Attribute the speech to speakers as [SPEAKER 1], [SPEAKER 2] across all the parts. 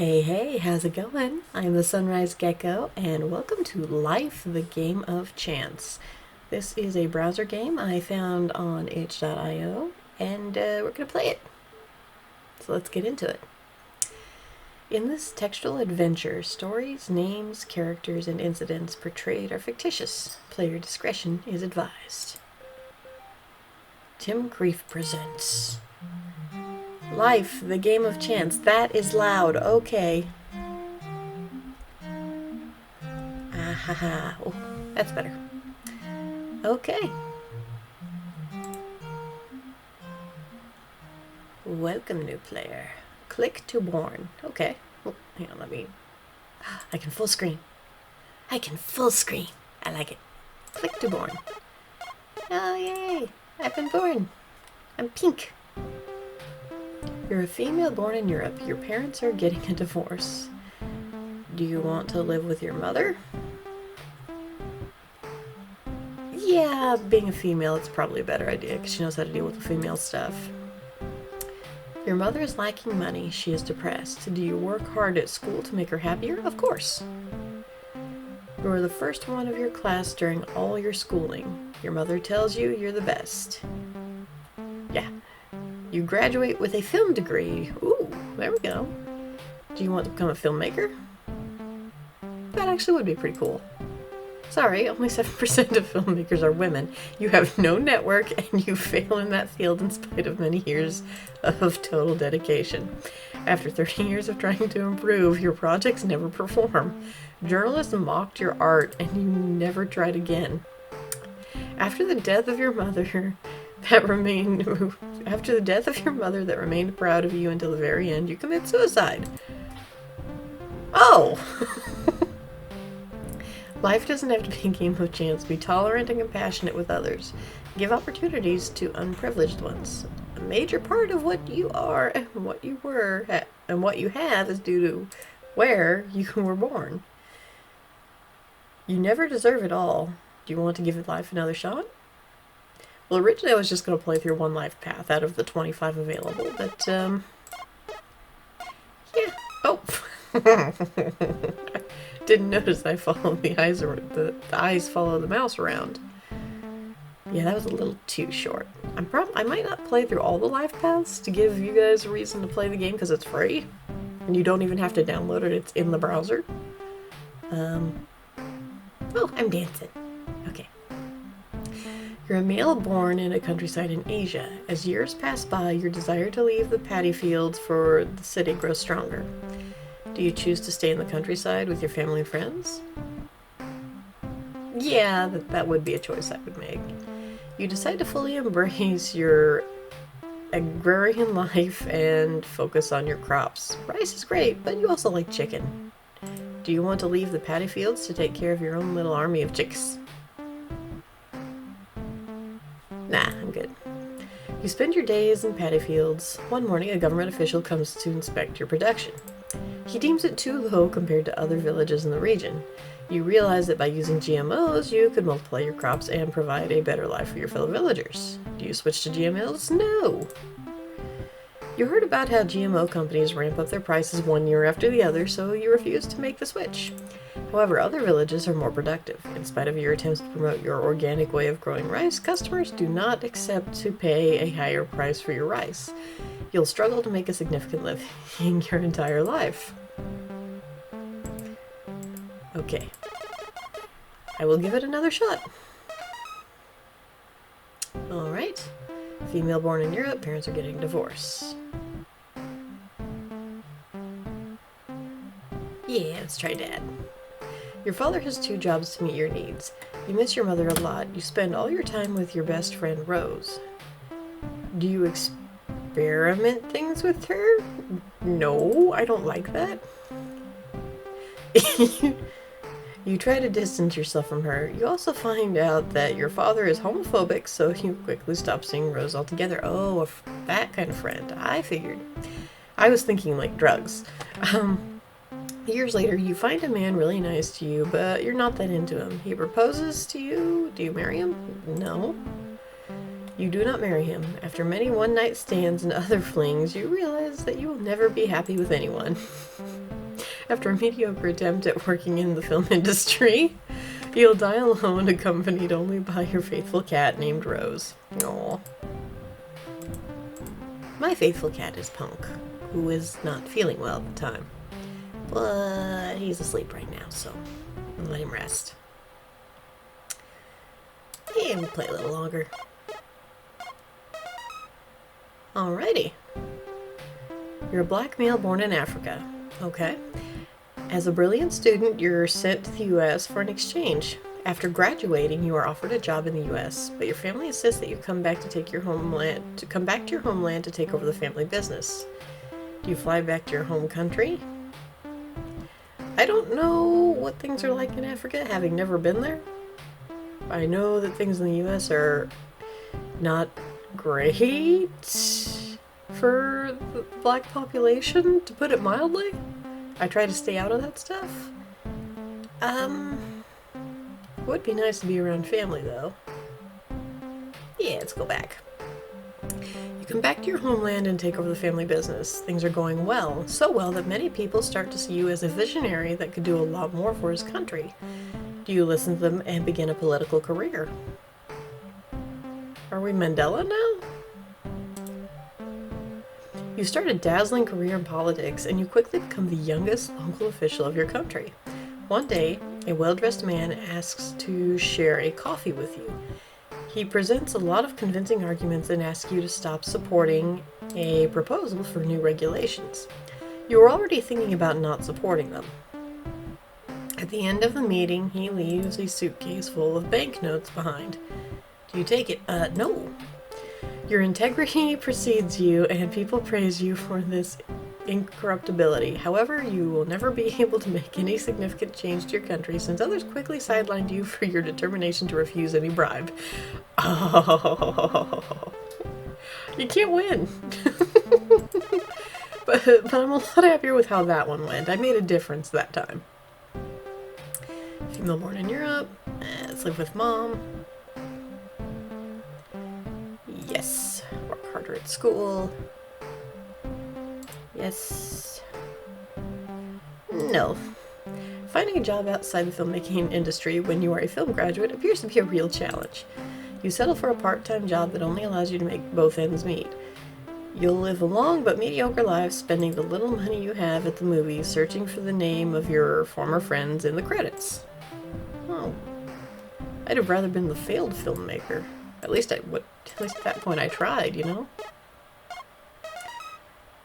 [SPEAKER 1] Hey, how's it going? I'm the Sunrise Gecko, and welcome to Life, the Game of Chance. This is a browser game I found on itch.io, and we're going to play it. So let's get into it. In this textual adventure, stories, names, characters, and incidents portrayed are fictitious. Player discretion is advised. Tim Grief presents Life, the Game of Chance. That is loud. Okay. Ahaha. Oh, that's better. Okay. Welcome, new player. Click to warn. Okay. Oh, hang on, let me... I can full screen. I like it. Click to born. Oh, yay. I've been born. I'm pink. You're a female born in Europe. Your parents are getting a divorce. Do you want to live with your mother? Yeah, being a female, it's probably a better idea because she knows how to deal with the female stuff. Your mother is lacking money. She is depressed. Do you work hard at school to make her happier? Of course. You are the first one of your class during all your schooling. Your mother tells you you're the best. Yeah. You graduate with a film degree. Ooh, there we go. Do you want to become a filmmaker? That actually would be pretty cool. Sorry, only 7% of filmmakers are women. You have no network and you fail in that field in spite of many years of total dedication. After 30 years of trying to improve, your projects never perform. Journalists mocked your art and you never tried again. After the death of your mother that remained proud of you until the very end, you commit suicide. Oh! Life doesn't have to be a game of chance. Be tolerant and compassionate with others. Give opportunities to unprivileged ones. A major part of what you are and what you were and what you have is due to where you were born. You never deserve it all. Do you want to give life another shot? Well, originally I was just going to play through one life path out of the 25 available, but, yeah. Oh! Didn't notice I followed the eyes, the eyes follow the mouse around. Yeah, that was a little too short. I might not play through all the life paths to give you guys a reason to play the game because it's free. And you don't even have to download it, it's in the browser. Oh, I'm dancing. Okay. You're a male born in a countryside in Asia. As years pass by, your desire to leave the paddy fields for the city grows stronger. Do you choose to stay in the countryside with your family and friends? Yeah, that would be a choice I would make. You decide to fully embrace your agrarian life and focus on your crops. Rice is great, but you also like chicken. Do you want to leave the paddy fields to take care of your own little army of chicks? Nah, I'm good. You spend your days in paddy fields. One morning, a government official comes to inspect your production. He deems it too low compared to other villages in the region. You realize that by using GMOs, you could multiply your crops and provide a better life for your fellow villagers. Do you switch to GMOs? No! You heard about how GMO companies ramp up their prices one year after the other, so you refuse to make the switch. However, other villages are more productive. In spite of your attempts to promote your organic way of growing rice, customers do not accept to pay a higher price for your rice. You'll struggle to make a significant living your entire life. Okay. I will give it another shot. Alright. Female born in Europe, parents are getting a divorce. Yeah, let's try Dad. Your father has 2 jobs to meet your needs. You miss your mother a lot. You spend all your time with your best friend, Rose. Do you experiment things with her? No, I don't like that. You try to distance yourself from her. You also find out that your father is homophobic, so you quickly stop seeing Rose altogether. Oh, that kind of friend. I figured. I was thinking like drugs. Years later, you find a man really nice to you, but you're not that into him. He proposes to you. Do you marry him? No. You do not marry him. After many one-night stands and other flings, you realize that you will never be happy with anyone. After a mediocre attempt at working in the film industry, you'll die alone, accompanied only by your faithful cat named Rose. Aww. My faithful cat is Punk, who is not feeling well at the time. But he's asleep right now, so I'll let him rest. And play a little longer. Alrighty. You're a black male born in Africa. Okay. As a brilliant student, you're sent to the U.S. for an exchange. After graduating, you are offered a job in the U.S., but your family insists that you come back to your homeland to take over the family business. Do you fly back to your home country? I don't know what things are like in Africa, having never been there. I know that things in the U.S. are not great for the black population, to put it mildly. I try to stay out of that stuff. Would be nice to be around family, though. Yeah, let's go back. You come back to your homeland and take over the family business. Things are going well, so well that many people start to see you as a visionary that could do a lot more for his country. Do you listen to them and begin a political career? Are we Mandela now? You start a dazzling career in politics, and you quickly become the youngest local official of your country. One day, a well-dressed man asks to share a coffee with you. He presents a lot of convincing arguments and asks you to stop supporting a proposal for new regulations. You are already thinking about not supporting them. At the end of the meeting, he leaves a suitcase full of banknotes behind. Do you take it? No. Your integrity precedes you, and people praise you for this incorruptibility. However, you will never be able to make any significant change to your country since others quickly sidelined you for your determination to refuse any bribe. Oh, you can't win. but I'm a lot happier with how that one went. I made a difference that time. Female born in Europe. Let's live with mom. Yes. Work harder at school. Yes. No. Finding a job outside the filmmaking industry when you are a film graduate appears to be a real challenge. You settle for a part-time job that only allows you to make both ends meet. You'll live a long but mediocre life spending the little money you have at the movies searching for the name of your former friends in the credits. Oh. I'd have rather been the failed filmmaker. At least at that point I tried, you know?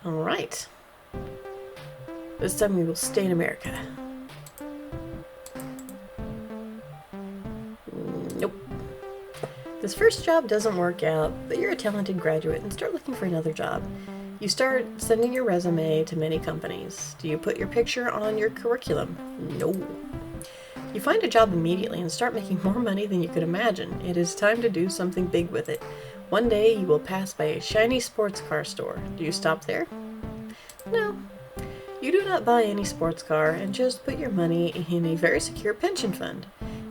[SPEAKER 1] Alright. This time we will stay in America. Nope. This first job doesn't work out, but you're a talented graduate and start looking for another job. You start sending your resume to many companies. Do you put your picture on your curriculum? No. You find a job immediately and start making more money than you could imagine. It is time to do something big with it. One day you will pass by a shiny sports car store. Do you stop there? No. You do not buy any sports car and just put your money in a very secure pension fund.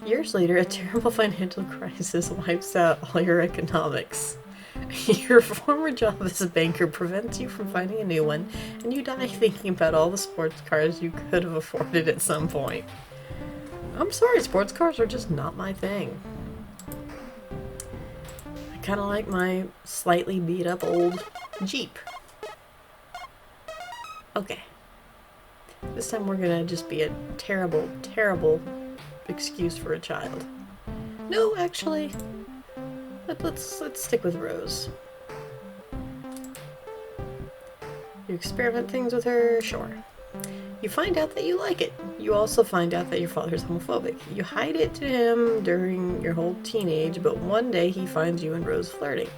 [SPEAKER 1] Years later, a terrible financial crisis wipes out all your economics. Your former job as a banker prevents you from finding a new one, and you die thinking about all the sports cars you could have afforded at some point. I'm sorry, sports cars are just not my thing. I kind of like my slightly beat up old Jeep. Okay. This time we're gonna just be a terrible, terrible excuse for a child. No, actually, let's stick with Rose. You experiment things with her, sure. You find out that you like it. You also find out that your father is homophobic. You hide it to him during your whole teenage, but one day he finds you and Rose flirting.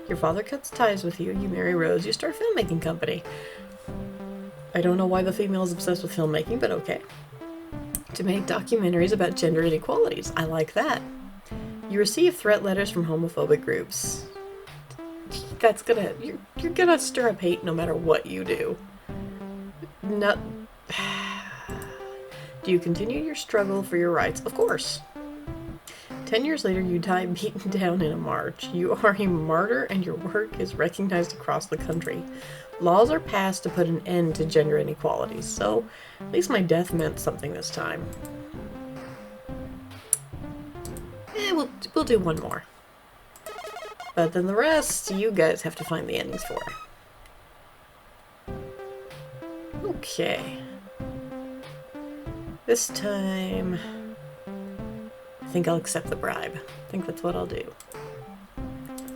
[SPEAKER 1] Your father cuts ties with you, you marry Rose, you start a filmmaking company. I don't know why the female is obsessed with filmmaking, but okay. To make documentaries about gender inequalities. I like that. You receive threat letters from homophobic groups. You're gonna stir up hate no matter what you do. No. Do you continue your struggle for your rights? Of course. 10 years later, you die beaten down in a march. You are a martyr and your work is recognized across the country. Laws are passed to put an end to gender inequalities, so at least my death meant something this time. We'll do one more. But then the rest, you guys have to find the endings for. Okay. This time, I think I'll accept the bribe. I think that's what I'll do.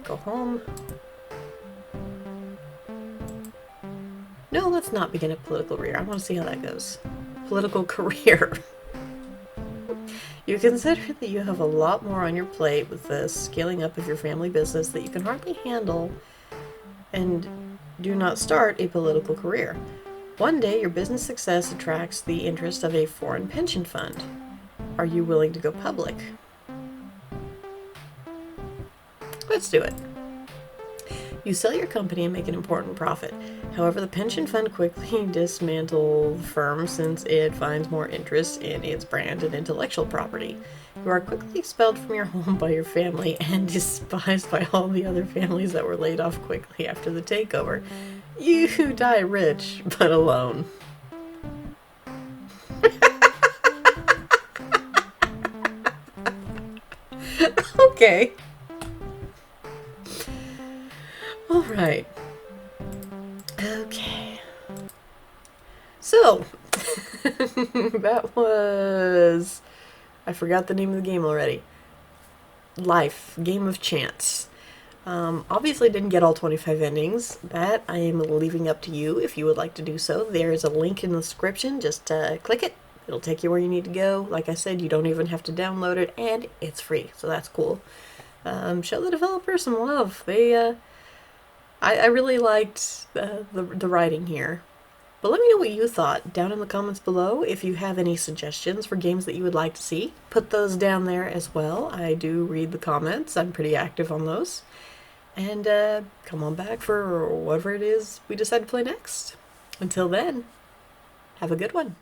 [SPEAKER 1] Go home. No, let's not begin a political career. I want to see how that goes. Political career. You consider that you have a lot more on your plate with the scaling up of your family business that you can hardly handle, and do not start a political career. One day, your business success attracts the interest of a foreign pension fund. Are you willing to go public? Let's do it. You sell your company and make an important profit. However, the pension fund quickly dismantles the firm since it finds more interest in its brand and intellectual property. You are quickly expelled from your home by your family and despised by all the other families that were laid off quickly after the takeover. You die rich, but alone. Okay. Alright. Okay. So, that was... I forgot the name of the game already. Life. Game of Chance. Obviously didn't get all 25 endings. That I am leaving up to you if you would like to do so. There is a link in the description. Just click it. It'll take you where you need to go. Like I said, you don't even have to download it, and it's free, so that's cool. Show the developers some love. They, I really liked the writing here. But let me know what you thought down in the comments below. If you have any suggestions for games that you would like to see, put those down there as well. I do read the comments. I'm pretty active on those. And come on back for whatever it is we decide to play next. Until then, have a good one.